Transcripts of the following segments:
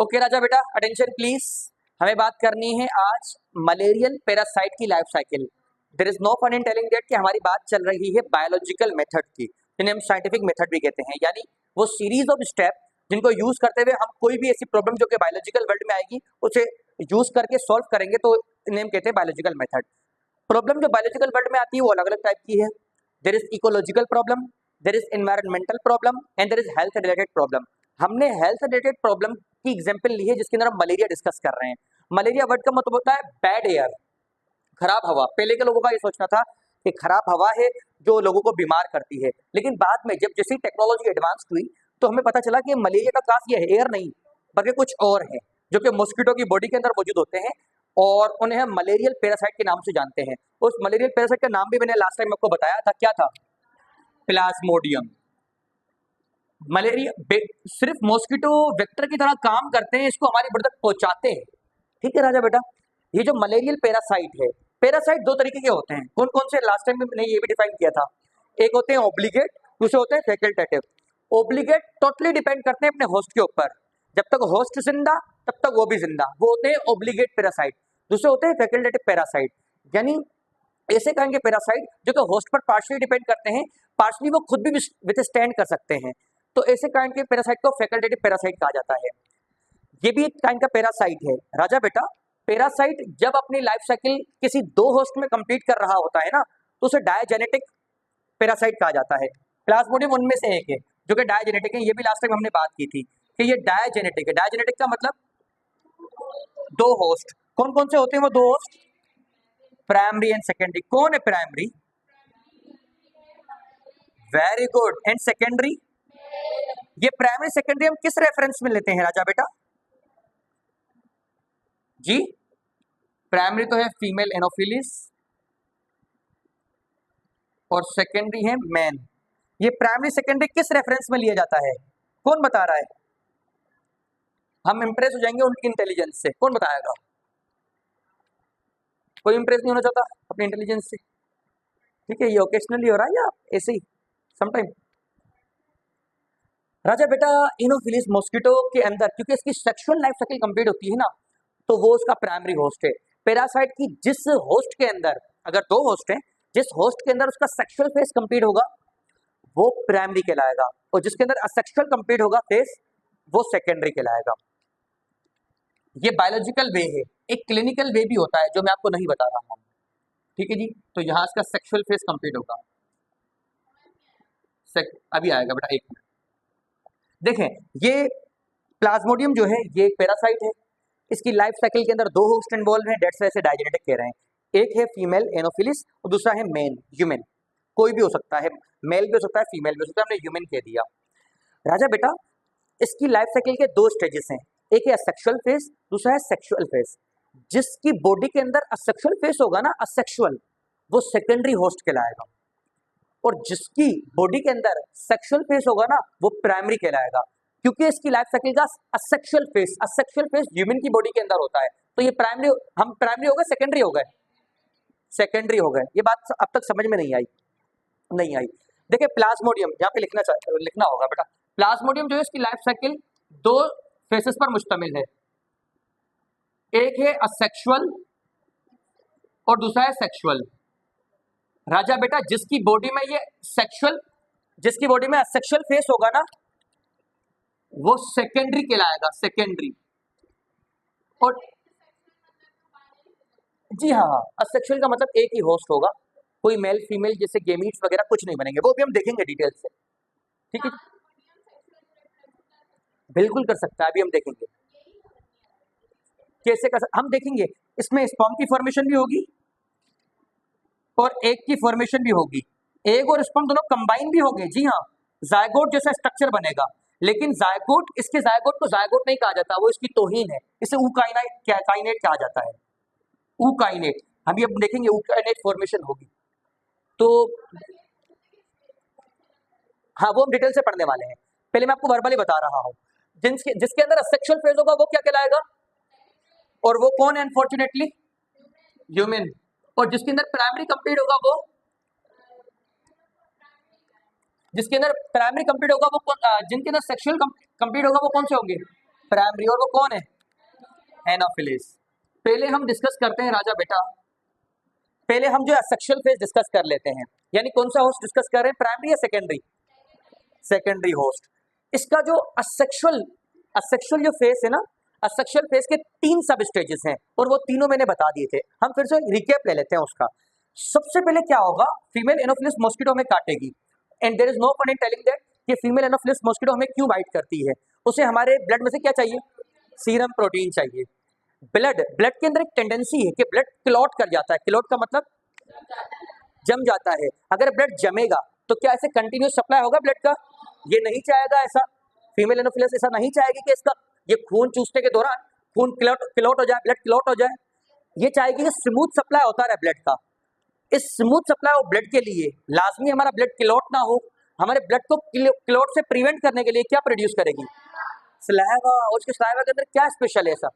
Okay राजा बेटा, attention please. हमें बात करनी है आज मलेरियल पैरासाइट की life cycle. There is no fun in telling that कि हमारी बात चल रही है बायोलॉजिकल मेथड की, जिन्हें हम साइंटिफिक मेथड भी कहते हैं, यानी वो सीरीज ऑफ स्टेप जिनको यूज करते हुए हम कोई भी ऐसी प्रॉब्लम जो कि बायोलॉजिकल वर्ल्ड में आएगी उसे यूज करके सॉल्व करेंगे, तो इन्हें हम कहते हैं बायोलॉजिकल मेथड। प्रॉब्लम जो बायोलॉजिकल वर्ल्ड में आती है वो अलग अलग टाइप की है। There is ecological problem, there is environmental problem and there is health related problem. हमने हेल्थ रिलेटेड प्रॉब्लम की एग्जांपल ली है जिसके अंदर हम मलेरिया डिस्कस कर रहे हैं। मलेरिया वर्ड का मतलब होता है बैड एयर, खराब हवा। पहले के लोगों का ये सोचना था कि खराब हवा है जो लोगों को बीमार करती है, लेकिन बाद में जब जैसी टेक्नोलॉजी एडवांस हुई तो हमें पता चला कि मलेरिया का काज ये है एयर नहीं बल्कि कुछ और है जो कि मॉस्किटो की बॉडी के अंदर मौजूद होते हैं और उन्हें हम मलेरियल पैरासाइट के नाम से जानते हैं। उस मलेरियल पैरासाइट का नाम भी मैंने लास्ट टाइम आपको बताया था, क्या था? प्लाज्मोडियम। मलेरिया सिर्फ मॉस्किटो वेक्टर की तरह काम करते हैं, इसको हमारी बॉडी तक पहुंचाते हैं। ठीक है राजा बेटा, ये जो मलेरियल पैरासाइट है, पैरासाइट दो तरीके के होते हैं। कौन कौन से? लास्ट टाइम मैंने ये भी डिफाइन किया था। एक होते हैं ऑब्लिगेट, दूसरे होते हैं फैकल्टेटिव। ऑब्लिगेट टोटली डिपेंड करते हैं अपने होस्ट के ऊपर, जब तक होस्ट जिंदा तब तक वो भी जिंदा, वो होते हैं ऑब्लिगेट पैरासाइट। दूसरे होते हैं फैकल्टेटिव पैरासाइट, यानी ऐसे काइंड के पैरासाइट जो कि होस्ट पर पार्शली डिपेंड करते हैं, पार्शली वो खुद भी विथस्टैंड कर सकते हैं। तो ऐसे काइंड के पैरासाइट को फैकल्टेटिव पैरासाइट कहा जाता है। ये भी एक काइंड का पैरासाइट है राजा बेटा। पैरासाइट जब अपनी लाइफ साइकिल किसी दो होस्ट में कंप्लीट कर रहा होता है ना, तो उसे डायजेनेटिक पैरासाइट कहा जाता है। प्लाज्मोडियम उनमें से एक है जो कि डायजेनेटिक है, ये भी लास्ट टाइम हमने बात की थी कि ये डायजेनेटिक है। डायजेनेटिक का मतलब दो होस्ट। कौन कौन से होते हैं वो दो होस्ट? Primary and secondary. कौन है primary? Very good. And secondary? ये प्राइमरी सेकेंडरी हम किस रेफरेंस में लेते हैं राजा बेटा? जी, प्राइमरी तो है फीमेल एनोफिलिस और सेकेंडरी है मैन। ये प्राइमरी सेकेंडरी किस रेफरेंस में लिया जाता है? कौन बता रहा है? हम इंप्रेस हो जाएंगे उनकी इंटेलिजेंस से। कौन बताएगा? कोई इंप्रेस नहीं होना चाहता अपनी इंटेलिजेंस से? ठीक है, ये ओकेशनली हो रहा है या ऐसे ही समटाइम? राजा बेटा, इनोफिलिस मॉस्किटो के अंदर क्योंकि इसकी सेक्सुअल लाइफ साइकिल कंप्लीट होती है ना, तो वो उसका प्राइमरी होस्ट है। पैरासाइट की जिस होस्ट के अंदर, अगर दो होस्ट हैं, जिस होस्ट के अंदर उसका सेक्सुअल फेज कंप्लीट होगा वो प्राइमरी कहलाएगा, और जिसके अंदर असेक्सुअल कंप्लीट होगा फेज वो सेकेंडरी कहलाएगा। ये बायोलॉजिकल वे है। एक क्लिनिकल वे भी होता है जो मैं आपको नहीं बता रहा हूँ। ठीक है जी, तो यहाँ इसका सेक्सुअल फेज कंप्लीट होगा। अभी आएगा बेटा, एक मिनट। देखें, ये प्लाज्मोडियम जो है ये एक पैरासाइट है। इसकी लाइफ साइकिल के अंदर दो होस्ट इन्वॉल्व हैं, डेट्स वैसे डायजेनेटिक कह रहे हैं। एक है फीमेल एनोफिलिस और दूसरा है मेन ह्यूमन। कोई भी हो सकता है, मेल भी हो सकता है, फीमेल भी हो सकता है, हमने ह्यूमन कह दिया। राजा बेटा, इसकी लाइफ साइकिल के दो स्टेजेस हैं, एक है असेक्सुअल फेज, दूसरा है सेक्सुअल फेज। जिसकी बॉडी के अंदर असेक्सुअल फेज होगा ना, असेक्सुअल, वो सेकेंडरी होस्ट कहलाएगा, और जिसकी बॉडी के अंदर सेक्सुअल फेज होगा ना वो प्राइमरी कहलाएगा, क्योंकि इसकी लाइफ साइकिल का असेक्सुअल फेज ह्यूमन की बॉडी के अंदर होता है। तो ये प्राइमरी, हम प्राइमरी हो गए सेकेंडरी हो गए? सेकेंडरी हो गए। ये बात अब तक समझ में नहीं आई? नहीं आई। देखिए प्लाज्मोडियम यहाँ पे लिखना होगा बेटा। प्लाज्मोडियम जो है इसकी लाइफ साइकिल दो फेसेस पर मुश्तमिल है, एक है असेक्सुअल और दूसरा है सेक्सुअल। राजा बेटा, जिसकी बॉडी में ये सेक्सुअल, जिसकी बॉडी में असेक्सुअल फेस होगा ना वो सेकेंडरी कहलाएगा, सेकेंडरी। और जी हाँ, असेक्सुअल का मतलब एक ही होस्ट होगा, कोई मेल फीमेल जैसे गेमीट्स वगैरह कुछ नहीं बनेंगे, वो भी हम देखेंगे डिटेल से। ठीक है, बिल्कुल कर सकता है, अभी हम देखेंगे कैसे हम देखेंगे। इसमें स्पर्म की फॉर्मेशन भी होगी और एग की फॉर्मेशन भी होगी। एग और स्पर्म दोनों कंबाइन भी होंगे। जी हाँ, जायगोट जैसा स्ट्रक्चर बनेगा, लेकिन जायगोट, इसके जायगोट को जायगोट नहीं कहा जाता, वो इसकी तौहीन है, इसे काइनेट कहा जाता है। काइनेट, हम अब देखेंगे काइनेट फॉर्मेशन होगी तो हाँ, वो हम डिटेल से पढ़ने वाले हैं। पहले मैं आपको वर्बली बता रहा हूँ, जिसके अंदर सेक्सुअल फेज होगा वो क्या कहलाएगा, और वो कौन है? Unfortunately human. और जिसके अंदर प्राइमरी कंप्लीट होगा वो, जिसके अंदर प्राइमरी कंप्लीट होगा वो जिनके अंदर सेक्सुअल कंप्लीट होगा वो कौन से होंगे? प्राइमरी, और वो कौन है? एनोफिलिस। पहले हम डिस्कस करते हैं राजा बेटा, पहले हम जो असेक्सुअल फेज डिस्कस कर लेते हैं, यानी कौन सा होस्ट डिस्कस कर रहे हैं, प्राइमरी या सेकेंडरी? Secondary host. इसका जो असेक्सुअल जो फेज है ना, असेक्सुअल फेज के 3 सब स्टेजेस हैं और वो तीनों मैंने बता दिए थे। हम फिर से रिकैप ले लेते हैं उसका। सबसे पहले क्या होगा, फीमेल एनोफिलिस मॉस्किटो हमें काटेगी, and there is no point in telling that कि फीमेल एनोफिलिस मॉस्किटो हमें क्यों बाइट करती है। उसे हमारे ब्लड में से क्या चाहिए, सीरम प्रोटीन चाहिए। ब्लड के अंदर एक टेंडेंसी है कि ब्लड क्लॉट कर जाता है। क्लॉट का मतलब जम जाता है। अगर ब्लड जमेगा तो क्या ऐसे कंटिन्यूस सप्लाई होगा ब्लड का? ये नहीं चाहेगा ऐसा। फीमेल एनोफिलिस ऐसा नहीं चाहेगी कि इसका ये खून चूसने के दौरान खून क्लॉट हो जाए, ब्लड क्लॉट हो जाए। ये चाहेगी कि स्मूथ सप्लाई होता रहे ब्लड का। इस स्मूथ सप्लाई ऑफ ब्लड के लिए लाजमी हमारा ब्लड क्लॉट ना हो। हमारे ब्लड को क्लॉट से प्रिवेंट करने के लिए क्या प्रोड्यूस करेगी, सलाइवा। और उसके सलाइवा के अंदर क्या स्पेशल है ऐसा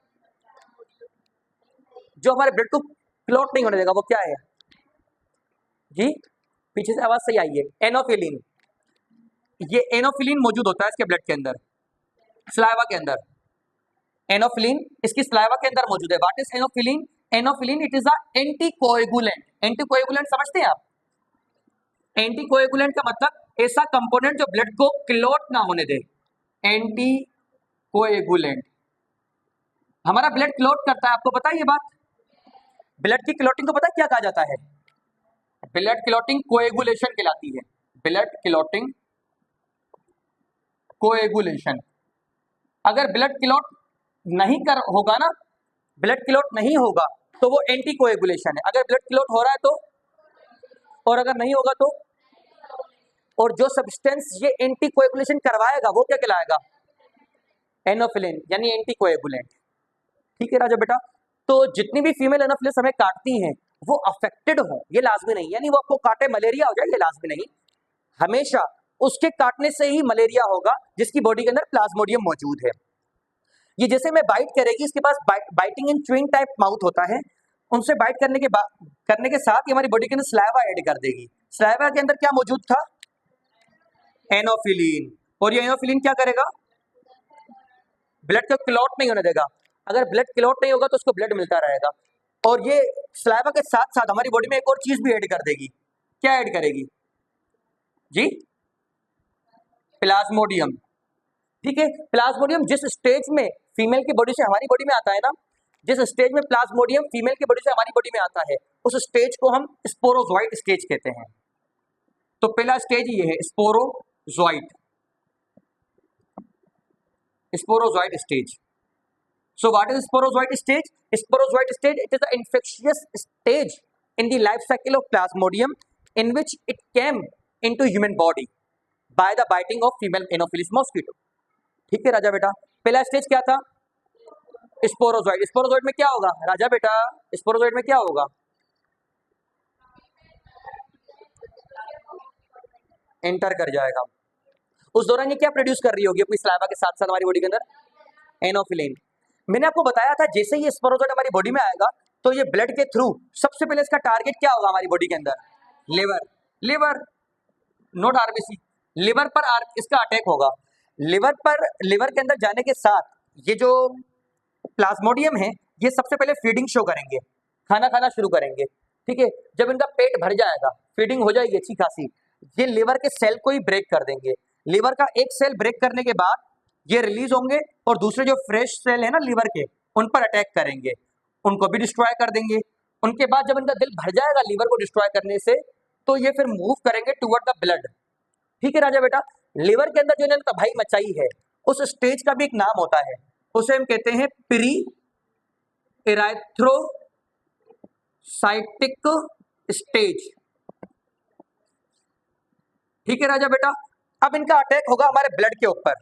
जो हमारे ब्लड को क्लॉट नहीं होने देगा, वो क्या है जी? पीछे से आवाज सही आई है। एनोफिलिन। ये एनोफिलिन मौजूद होता है इसके ब्लड के अंदर, सलाइवा के अंदर। एनोफिलिन इसकी सलाइवा के अंदर मौजूद है। What is anophelin? Anophelin it is a anticoagulant. Anticoagulant समझते हैं आप? एंटीकोएगुलेंट का मतलब ऐसा कंपोनेंट जो ब्लड को क्लॉट ना होने दे। एंटीकोएगुलेंट। हमारा ब्लड क्लॉट करता है, आपको पता है ये बात? ब्लड की क्लॉटिंग को पता है क्या कहा जाता है? ब्लड क्लॉटिंग कोएगुलेशन कहलाती है। Blood clotting coagulation. अगर ब्लड क्लॉट नहीं कर होगा ना, ब्लड क्लॉट नहीं होगा तो वो एंटीकोएगुलेशन है। अगर ब्लड क्लॉट हो रहा है तो, और अगर नहीं होगा तो, और जो सब्सटेंस ये एंटीकोएगुलेशन करवाएगा वो क्या कहलाएगा? एनोफिलिन, यानी एंटीकोएगुलेंट। ठीक है राजा बेटा। तो जितनी भी फीमेल एनोफिलिस हमें काटती हैं वो अफेक्टेड हो, ये लाजमी नहीं, यानी वो आपको काटे मलेरिया हो जाए, ये लाजमी नहीं। हमेशा उसके काटने से ही मलेरिया होगा जिसकी बॉडी के अंदर प्लाज्मोडियम मौजूद है। ये जैसे में बाइट करेगी, इसके पास biting and chewing type mouth होता है। उनसे बाइट करने के साथ ही हमारी बॉडी के अंदर सलाइवा ऐड कर देगी। सलाइवा के अंदर क्या मौजूद था? एनोफिलिन। और ये एनोफिलिन क्या करेगा? ब्लड को क्लॉट नहीं होने देगा। अगर ब्लड क्लॉट नहीं होगा तो उसको ब्लड मिलता रहेगा। और ये सलाइवा के साथ साथ हमारी बॉडी में एक और चीज भी ऐड कर देगी। क्या ऐड करेगी जी? प्लाज्मोडियम। ठीक है। प्लाज्मोडियम जिस स्टेज में फीमेल की बॉडी से हमारी बॉडी में आता है ना, जिस स्टेज में प्लाज्मोडियम फीमेल की बॉडी से हमारी बॉडी में आता है, उस स्टेज को हम स्पोरोजोइट स्टेज कहते हैं। तो पहला स्टेज ये है sporozoite, sporozoite stage. So what is sporozoite stage? Sporozoite stage, it is the infectious stage in the life cycle of Plasmodium in which it came into human body by the biting of female Anopheles mosquito. ठीक है राजा बेटा। पहला stage क्या था? Sporozoite. Sporozoite में क्या होगा राजा बेटा? स्पोरोजोइट में क्या होगा? एंटर कर जाएगा। उस दौरान ये क्या प्रोड्यूस कर रही होगी अपनी सलाइवा के साथ साथ हमारी बॉडी के अंदर? एनोफिलिन। मैंने आपको बताया था जैसे ही स्पोरोजोइट हमारी बॉडी में आएगा तो ये ब्लड के थ्रू सबसे पहले इसका टारगेट क्या होगा हमारी बॉडी के अंदर? Liver. Liver, not RBC. Liver पर इसका अटैक होगा। लिवर के अंदर जाने के साथ ये जो प्लाज्मोडियम है ये सबसे पहले फीडिंग शो करेंगे, खाना खाना शुरू करेंगे। ठीक है। जब इनका पेट भर जाएगा, फीडिंग हो जाएगी अच्छी खासी, ये लिवर के सेल को ही ब्रेक कर देंगे। लिवर का एक सेल ब्रेक करने के बाद ये रिलीज होंगे और दूसरे जो फ्रेश सेल है ना लिवर के, उन पर अटैक करेंगे, उनको भी डिस्ट्रॉय कर देंगे। उनके बाद जब इनका दिल भर जाएगा लिवर को डिस्ट्रॉय करने से, तो ये फिर मूव करेंगे टुवर्ड द ब्लड। ठीक है राजा बेटा। लिवर के अंदर जो इन्होंने तबाही मचाई है उस स्टेज का भी एक नाम होता है, उसे हम कहते हैं प्री एराथ्रोसाइटिक स्टेज। ठीक है राजा बेटा। अब इनका अटैक होगा हमारे ब्लड के ऊपर।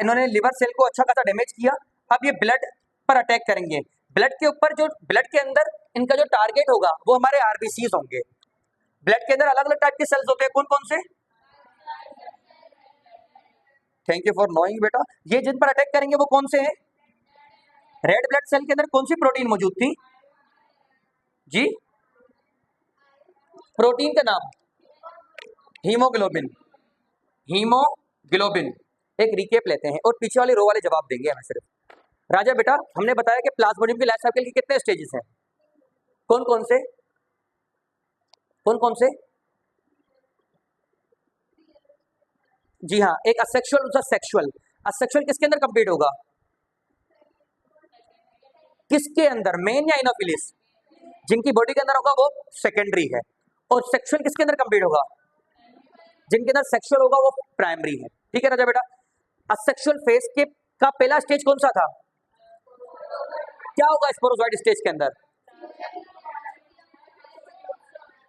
इन्होंने लिवर सेल को अच्छा खासा डैमेज किया, अब ये ब्लड पर अटैक करेंगे। ब्लड के ऊपर जो ब्लड के अंदर इनका जो टारगेट होगा वो हमारे आरबीसीज होंगे। ब्लड के अंदर अलग अलग टाइप के सेल्स होते हैं, कौन कौन से? थैंक यू फॉर नोइंग बेटा। ये जिन पर अटैक करेंगे वो कौन से हैं? रेड ब्लड सेल के अंदर कौन सी प्रोटीन मौजूद थी जी? प्रोटीन का नाम हीमोग्लोबिन। हीमोग्लोबिन। एक रिकेप लेते हैं और पीछे वाली रो वाले जवाब देंगे हमें सिर्फ। राजा बेटा, हमने बताया कि प्लाज्मोडियम की लाइफ साइकिल के कितने स्टेजेस हैं, कौन कौन से, कौन कौन से? जी हाँ, एक असेक्सुअल, दूसरा सेक्सुअल। असेक्सुअल किसके अंदर कंप्लीट होगा, किसके अंदर, मेन या इनोफिलिस? जिनकी बॉडी के अंदर होगा वो सेकेंडरी है, और सेक्सुअल किसके अंदर कंप्लीट होगा, जिनके अंदर सेक्सुअल होगा वो प्राइमरी है। ठीक है राजा बेटा, असेक्सुअल फेज के का पहला स्टेज कौन सा था, क्या होगा स्पोरोजोइड स्टेज के अंदर?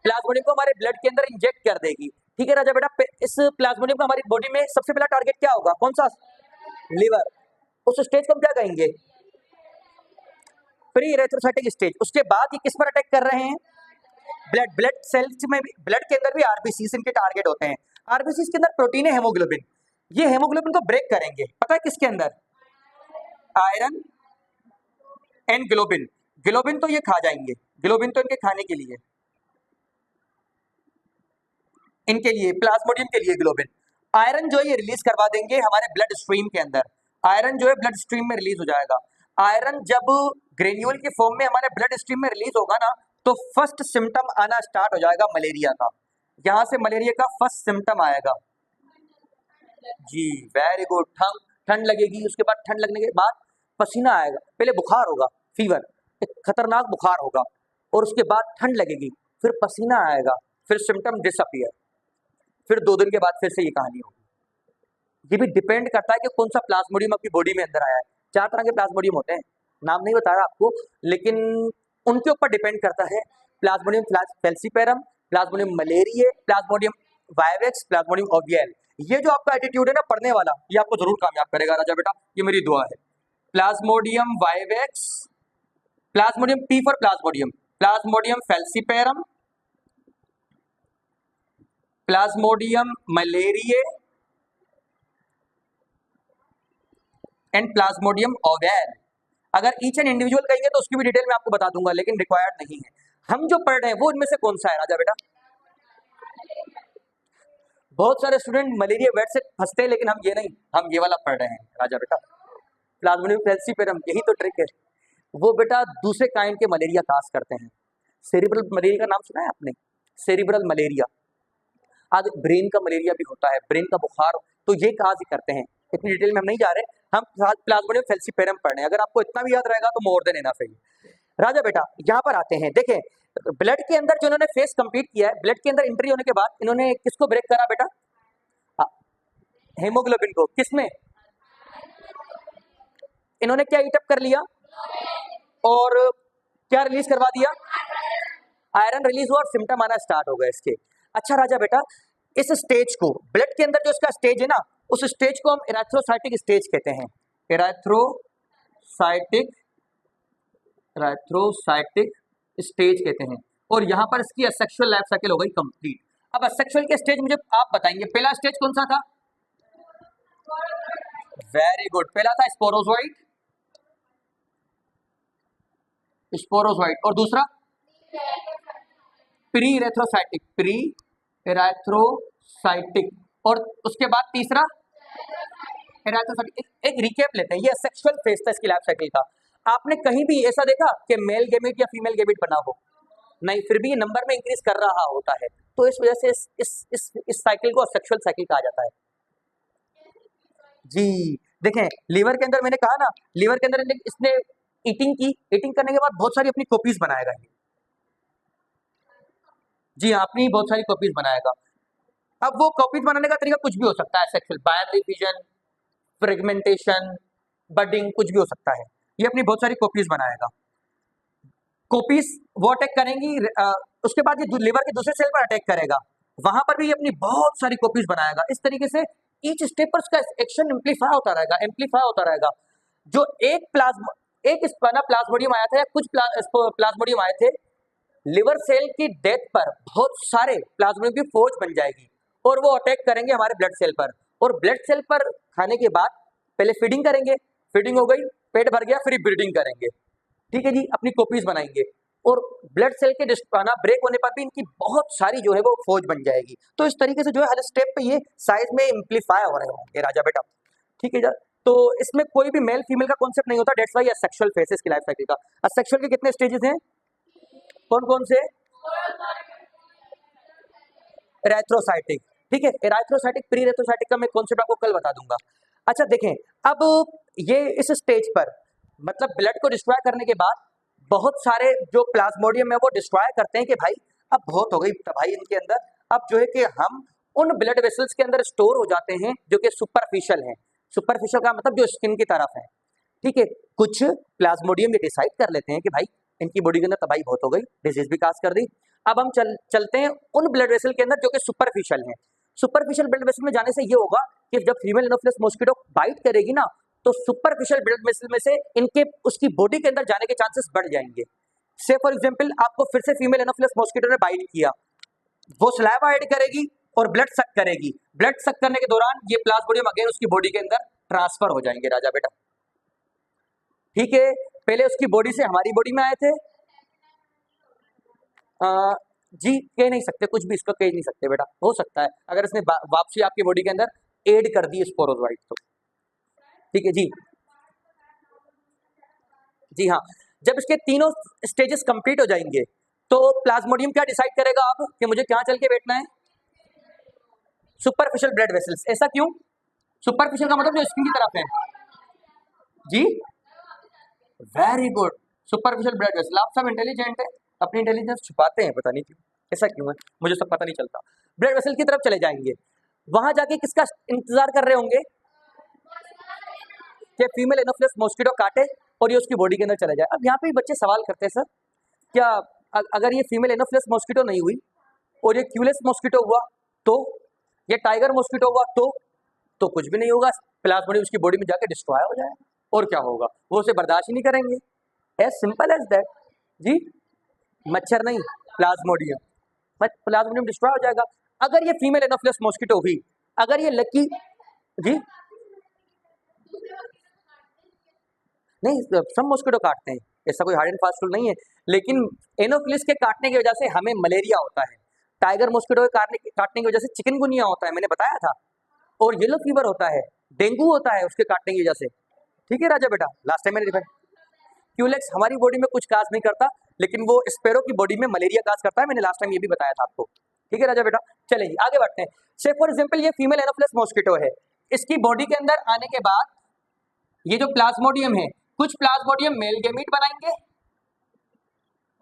प्लाज्मोडियम को हमारे ब्लड के अंदर इंजेक्ट कर देगी। ठीक है राजा बेटा, इस प्लाज्मोडियम का हमारी बॉडी में सबसे पहला टारगेट क्या होगा, कौन सा, लिवर। उस स्टेज को हम क्या कहेंगे, प्री इरेथ्रोसाइटिक स्टेज। उसके बाद ये किस पर अटैक कर रहे हैं, ब्लड, ब्लड सेल्स में भी, ब्लड के अंदर भी आरबीसी इनके टारगेट होते हैं। आरबीसी के अंदर प्रोटीन है हेमोग्लोबिन, ये हेमोग्लोबिन को ब्रेक करेंगे, पता है किसके अंदर, आयरन एंड ग्लोबिन। ग्लोबिन तो ये खा जाएंगे, ग्लोबिन तो इनके खाने के लिए, इनके लिए प्लाज्मोडियम के लिए ग्लोबिन। आयरन जो है ये रिलीज करवा देंगे हमारे ब्लड स्ट्रीम के अंदर, आयरन जो है ब्लड स्ट्रीम में रिलीज हो जाएगा। आयरन जब ग्रेन्यूल के फॉर्म में हमारे ब्लड स्ट्रीम में रिलीज होगा ना, तो फर्स्ट सिम्टम आना स्टार्ट हो जाएगा मलेरिया का। यहां से मलेरिया का फर्स्ट सिम्टम आएगा जी, वेरी गुड। ठंड लगेगी, उसके बाद ठंड लगने के बाद पसीना आएगा, पहले बुखार होगा, फीवर, एक खतरनाक बुखार होगा, और उसके बाद ठंड लगेगी, फिर पसीना आएगा, फिर सिम्टम डिसअपियर, फिर 2 दिन के बाद फिर से ये कहानी होगी। ये भी डिपेंड करता है कि कौन सा प्लाज्मोडियम आपकी बॉडी में अंदर आया है। 4 तरह के प्लाज्मोडियम होते हैं, नाम नहीं बताया आपको, लेकिन उनके ऊपर डिपेंड करता है। Plasmodium falciparum, plasmodium malaria, plasmodium vivax, plasmodium ovale. ये जो आपका एटीट्यूड है ना पढ़ने वाला, ये आपको जरूर कामयाब करेगा राजा बेटा, ये मेरी दुआ है। Plasmodium vivax, Plasmodium, P for Plasmodium, Plasmodium falciparum, plasmodium malaria and Plasmodium oval. अगर ईच एंड इंडिविजुअल कहेंगे तो उसकी भी डिटेल मैं आपको बता दूंगा, लेकिन रिक्वायर्ड नहीं है। हम जो पढ़ रहे हैं वो इनमें से कौन सा है राजा बेटा? बहुत सारे स्टूडेंट मलेरिया वेट से फंसते हैं, लेकिन हम ये नहीं, हम ये वाला पढ़ रहे हैं राजा बेटा, प्लाज्मोडियम फैल्सीपेरम। यही तो ट्रिक है, वो बेटा दूसरे काइंड के मलेरिया काज करते हैं। सेरिब्रल मलेरिया का नाम सुना है आपने, सेरिब्रल मलेरिया। आज ब्रेन का मलेरिया भी होता है, ब्रेन का बुखार, तो ये काज ही करते हैं। इतनी डिटेल में हम नहीं जा रहे, हम प्लाज्मोडियम फैल्सीपेरम पढ़ रहे हैं। अगर आपको इतना भी याद रहेगा तो मोर देन इनफ है। राजा बेटा यहाँ पर आते हैं, देखें ब्लड के अंदर जो इन्होंने फेस कंप्लीट किया है, ब्लड के अंदर एंट्री होने के बाद इन्होंने किसको ब्रेक करा बेटा? हेमोग्लोबिन को। किसमें? इन्होंने क्या ईटअप कर लिया और क्या रिलीज करवा दिया? आयरन रिलीज हुआ और सिम्टम आना स्टार्ट हो गए इसके। अच्छा राजा बेटा, इस स्टेज को, ब्लड के अंदर जो इसका स्टेज है ना, उस स्टेज को हम इरेथ्रोसाइटिक स्टेज कहते हैं। इरेथ्रोसाइटिक स्टेज कहते हैं। और यहाँ पर इसकी असेक्सुअल लाइफ साइकिल हो गई कंप्लीट। अब असेक्सुअल के स्टेज मुझे आप बताएंगे, पहला स्टेज कौन सा था? वेरी गुड, पहला था स्पोरोजोइट, स्पोरोजोइट, और दूसरा प्री इरेथ्रोसाइटिक, और उसके बाद तीसरा इरेथ्रोसाइटिक। एक रिकेप लेते हैं, ये सेक्सुअल फेज था इसकी लाइफ साइकिल का। आपने कहीं भी ऐसा देखा कि मेल गैमेट या फीमेल गैमेट बना हो? नहीं, फिर भी ये नंबर में इंक्रीज कर रहा होता है, तो इस वजह से इस साइकिल को सेक्सुअल साइकिल कहा जाता है जी। देखें लीवर के अंदर, मैंने कहा ना, लीवर के अंदर इसने ईटिंग की, ईटिंग करने के बाद बहुत सारी अपनी कॉपीज बनाएगा ये जी हाँ, अपनी बहुत सारी कॉपीज बनाएगा। अब वो कॉपीज बनाने का तरीका कुछ भी हो सकता है, sexual, binary fission, fragmentation, budding, कुछ भी हो सकता है। ये अपनी बहुत सारी कॉपीज बनाएगा। कॉपीज वो अटैक करेंगी, उसके बाद ये लिवर के दूसरे सेल पर अटैक करेगा, वहां पर भी अपनी बहुत सारी कॉपीज बनाएगा। इस तरीके से ईच स्टेप पर उसका एक्शन एम्पलीफाई होता रहेगा। जो एक प्लाज्मोडियम आया था या कुछ प्लाज्मोडियम आए थे, लिवर सेल की डेथ पर बहुत सारे प्लाज्मोडियम की फौज बन जाएगी और वो अटैक करेंगे हमारे ब्लड सेल पर। और ब्लड सेल पर खाने के बाद पहले फीडिंग करेंगे, फीडिंग हो गई, पेट भर गया, फिर ब्रीडिंग करेंगे, ठीक है जी, अपनी कॉपीज बनाएंगे। और ब्लड सेल के ब्रेक होने पर भी इनकी बहुत सारी जो है वो फौज बन जाएगी। तो इस तरीके से जो है हर स्टेप पे ये साइज में इम्प्लीफाई हो रहे होंगे राजा बेटा। ठीक है यार। तो इसमें कोई भी मेल फीमेल का कॉन्सेप्ट नहीं होता, डेट्स वाई असेक्सुअल फेसेस की लाइफ साइकिल का। असेक्सुअल के कितने स्टेजेस हैं, कौन कौन से? एराथ्रोसाइटिक, ठीक है, एराथ्रोसाइटिक प्री रेथ्रोसाइटिक का मैं कॉन्सेप्ट आपको कल बता दूंगा। अच्छा देखें, अब ये इस स्टेज पर मतलब ब्लड को डिस्ट्रॉय करने के बाद बहुत सारे जो प्लाज्मोडियम है वो डिस्ट्रॉय करते हैं कि भाई अब बहुत हो गई तबाही इनके अंदर, अब जो है कि हम उन ब्लड वेसल्स के अंदर स्टोर हो जाते हैं जो कि सुपरफिशियल हैं। सुपरफिशियल का मतलब जो स्किन की तरफ है, ठीक है। कुछ प्लाज्मोडियम ये डिसाइड कर लेते हैं कि भाई इनकी बॉडी के अंदर तबाही बहुत हो गई, डिजीज भी काज कर दी। अब हम चलते हैं उन ब्लड वेसल के अंदर जो कि सुपरफिशियल हैं। सुपरफिशियल ब्लड वेसल में जाने से ये होगा कि जब फीमेल एनोफिलस मॉस्किटो बाइट करेगी ना, तो सुपरफिशियल ब्लड वेसल में से इनके उसकी बॉडी के अंदर जाने के चांसेस बढ़ जाएंगे। से फॉर एग्जांपल आपको फिर से फीमेल एनोफिलस मॉस्किटो ने बाइट किया, वो सलाइवा ऐड करेगी और ब्लड सक करेगी। ब्लड सक करने के दौरान ये प्लाज्मोडियम अगेन उसकी बॉडी के अंदर ट्रांसफर हो जाएंगे राजा बेटा, ठीक है। पहले उसकी बॉडी से हमारी बॉडी में आए थे, जी कह नहीं सकते कुछ भी, इसको कह नहीं सकते बेटा। हो सकता है अगर इसने वापसी आपकी बॉडी के अंदर ऐड कर दी स्पोरोजोइट तो, ठीक है जी। जी हाँ, जब इसके तीनों स्टेजेस कंप्लीट हो जाएंगे तो प्लाज्मोडियम क्या डिसाइड करेगा अब कि मुझे कहाँ चल के बैठना है, सुपरफिशियल ब्लड वेसल्स। ऐसा क्यों? सुपरफिशियल का मतलब जो स्किन की तरफ है जी। Very good, superficial blood vessel. आप सब इंटेलिजेंट है, अपनी इंटेलिजेंस छुपाते हैं, पता नहीं क्यों, ऐसा क्यों है, मुझे सब पता नहीं चलता। ब्लड वेसल की तरफ चले जाएंगे, वहां जाके किसका इंतजार कर रहे होंगे कि फीमेल एनोफिलस मॉस्किटो काटे और ये उसकी बॉडी के अंदर चले जाए। अब यहाँ पे बच्चे सवाल करते हैं सर क्या अगर ये फीमेल एनोफिलस मॉस्किटो नहीं हुई और ये क्यूलेस मॉस्किटो हुआ तो, ये टाइगर मॉस्किटो हुआ तो कुछ भी नहीं होगा, प्लाज्मोडियम उसकी बॉडी में जाके डिस्ट्रॉय हो जाएगा और क्या होगा, वो उसे बर्दाश्त ही नहीं करेंगे। एज सिंपल एज दैट जी। मच्छर नहीं, प्लाज्मोडियम, प्लाज्मोडियम डिस्ट्रॉय हो जाएगा। अगर ये फीमेल एनोफिलस मॉस्किटो हुई, अगर ये लकी जी, नहीं सब मॉस्किटो काटते हैं, ऐसा कोई हार्ड एंड फास्ट रूल नहीं है, लेकिन एनोफिलिस के काटने की वजह से हमें मलेरिया होता है, टाइगर मॉस्किटो के काटने की वजह से चिकनगुनिया होता है, मैंने बताया था, और येलो फीवर होता है, डेंगू होता है उसके काटने की वजह से, ठीक है राजा बेटा। लास्ट टाइम मैंने दिखाया क्यूलेक्स हमारी बॉडी में कुछ काज नहीं करता, लेकिन वो स्पेरो की बॉडी में मलेरिया काज करता है, मैंने लास्ट टाइम ये भी बताया था आपको, ठीक है राजा बेटा। चलिए आगे बढ़ते हैं। से फॉर एग्जांपल ये फीमेल एनोफिलस मॉस्किटो है, इसकी बॉडी के अंदर आने के बाद ये जो प्लाज्मोडियम है, कुछ प्लाज्मोडियम मेल गैमीट बनाएंगे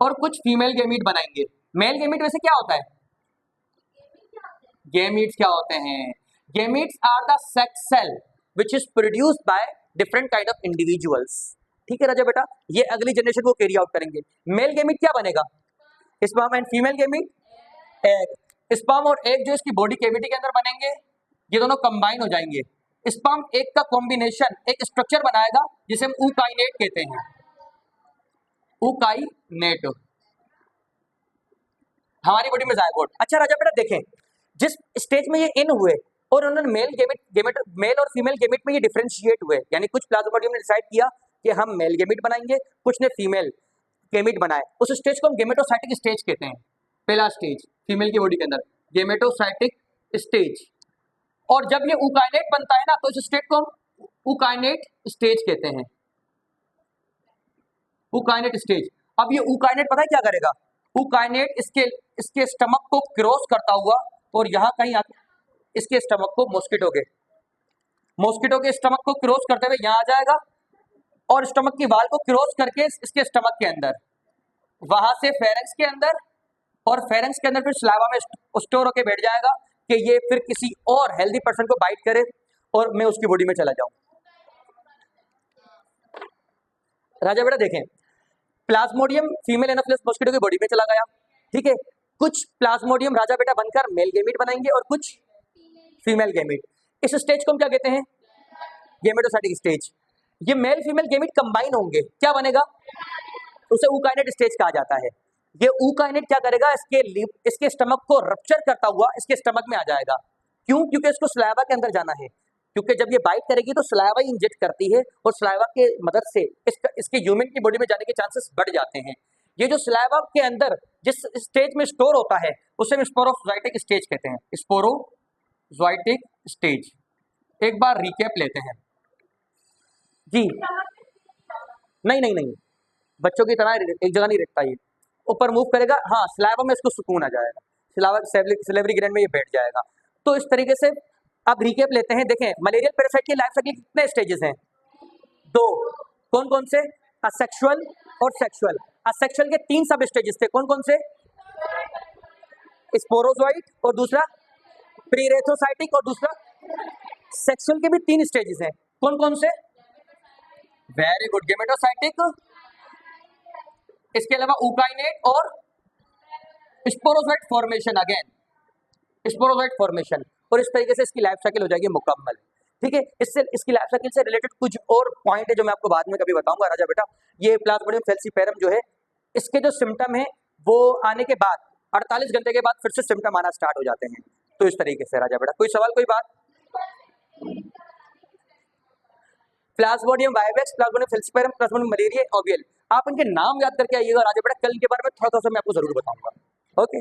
और कुछ फीमेल गैमीट बनाएंगे। मेल गैमीट वैसे क्या होता है, गैमीट्स क्या होते हैं, gametes are the sex cell which is produced by different kind of individuals, ठीक है राजा बेटा। ये अगली जनरेशन को कैरी आउट करेंगे। मेल गैमीट क्या बनेगा, sperm and female gamete egg. Sperm और एग जो इसकी बॉडी कैविटी के अंदर बनेंगे, ये दोनों कंबाइन हो जाएंगे। स्पर्म एग का कॉम्बिनेशन एक स्ट्रक्चर बनाएगा जिसे हम ऊकाइनेट कहते हैं, ऊकाइनेट, हमारी बॉडी में जायगोट। अच्छा राजा बेटा देखें, जिस स्टेज में ये इन हुए और उन्होंने मेल और फीमेल गैमेट में ये डिफरेंशिएट हुए, यानी कुछ प्लाज्मोडियम ने डिसाइड किया कि हम मेल गैमेट बनाएंगे, कुछ ने फीमेल गैमेट बनाए, उस स्टेज को हम गेमेटोसाइटिक स्टेज कहते हैं। पहला स्टेज फीमेल की बॉडी के अंदर गेमेटोसाइटिक स्टेज, और जब ये ऊकाइनेट बनता है ना तो इस स्टेज को हम ऊकाइनेट स्टेज कहते हैं, ऊकाइनेट स्टेज। अब ये ऊकाइनेट पता है क्या करेगा, ऊकाइनेट इसके स्टमक को क्रॉस करता हुआ और यहाँ कहीं आके इसके स्टमक को मॉस्किटो के स्टमक को क्रॉस करते हुए यहाँ आ जाएगा और स्टमक की वाल को क्रॉस करके इसके स्टमक के अंदर, वहां से फेरेंक्स के अंदर, और फेरेंक्स के अंदर फिर स्लावा में स्टोर होके बैठ जाएगा कि ये फिर किसी और हेल्दी पर्सन को बाइट करे और मैं उसकी बॉडी में चला जाऊं। राजा बेटा देखें, प्लाज्मोडियम फीमेल एनोफिलस मॉस्किटो की बॉडी में चला गया, ठीक है। कुछ प्लाज्मोडियम राजा बेटा बनकर मेल गैमीट बनाएंगे और कुछ फीमेल गैमीट। इस स्टेज को हम क्या कहते हैं, गेमेटोसाइटिक स्टेज। ये मेल फीमेल गैमीट कंबाइन होंगे, क्या बनेगा, उसे ऊकाइनेट स्टेज कहा जाता है। ये ऊकाइनेट क्या करेगा, इसके स्टमक को रप्चर करता हुआ इसके स्टमक में आ जाएगा। क्यों, क्योंकि इसको सलाइवा के अंदर जाना है, क्योंकि जब ये बाइट करेगी तो सलाइवा इंजेक्ट करती है और सलाइवा के मदद से इसके ह्यूमन की बॉडी में जाने के चांसेस बढ़ जाते हैं। ये जो सलाइवा के अंदर जिस स्टेज में स्टोर होता है उसे हम स्पोरोजोइटिक स्टेज कहते हैं, स्पोरोजोइटिक स्टेज। एक बार रिकैप लेते हैं, जी नहीं नहीं नहीं, बच्चों की तरह एक जगह नहीं रहता ये, ऊपर मूव करेगा, हाँ स्लैब में इसको सुकून आ जाएगा, सिलेवरी ग्लैंड में ये बैठ जाएगा। तो इस तरीके से अब रिकेप लेते हैं। देखें मलेरियल पैरासाइट की लाइफ साइकिल कितने स्टेजेस हैं? 2। कौन कौन से? असेक्सुअल और सेक्सुअल। असेक्सुअल के 3 सब स्टेजेस थे, कौन कौन से? स्पोरोजोइट और दूसरा प्रीरेथोसाइटिक और दूसरा सेक्सुअल के भी 3 स्टेजेस हैं, कौन कौन से? वेरी गुड, गेमेटोसाइटिक, इसके अलावा ऊकाइनेट और sporozoite formation, again sporozoite formation. और इस तरीके से इसकी लाइफ साइकिल हो जाएगी मुकम्मल। ठीक है, इससे इसकी लाइफ साइकिल से रिलेटेड कुछ और पॉइंट है जो मैं आपको बाद में कभी बताऊंगा राजा बेटा। ये प्लाज्मोडियम फैल्सीफेरम जो है, इसके जो सिम्टम है वो आने के बाद 48 घंटे के बाद फिर से सिम्टम आना स्टार्ट हो जाते हैं। तो इस तरीके से राजा बेटा, कोई सवाल कोई बात? Plasmodium vivax, plasmodium falciparum, plasmodium malaria, ovale, आप इनके नाम याद करके आइएगा राजा बेटा, कल के बारे में थोड़ा थोड़ा सा मैं आपको जरूर बताऊंगा। ओके।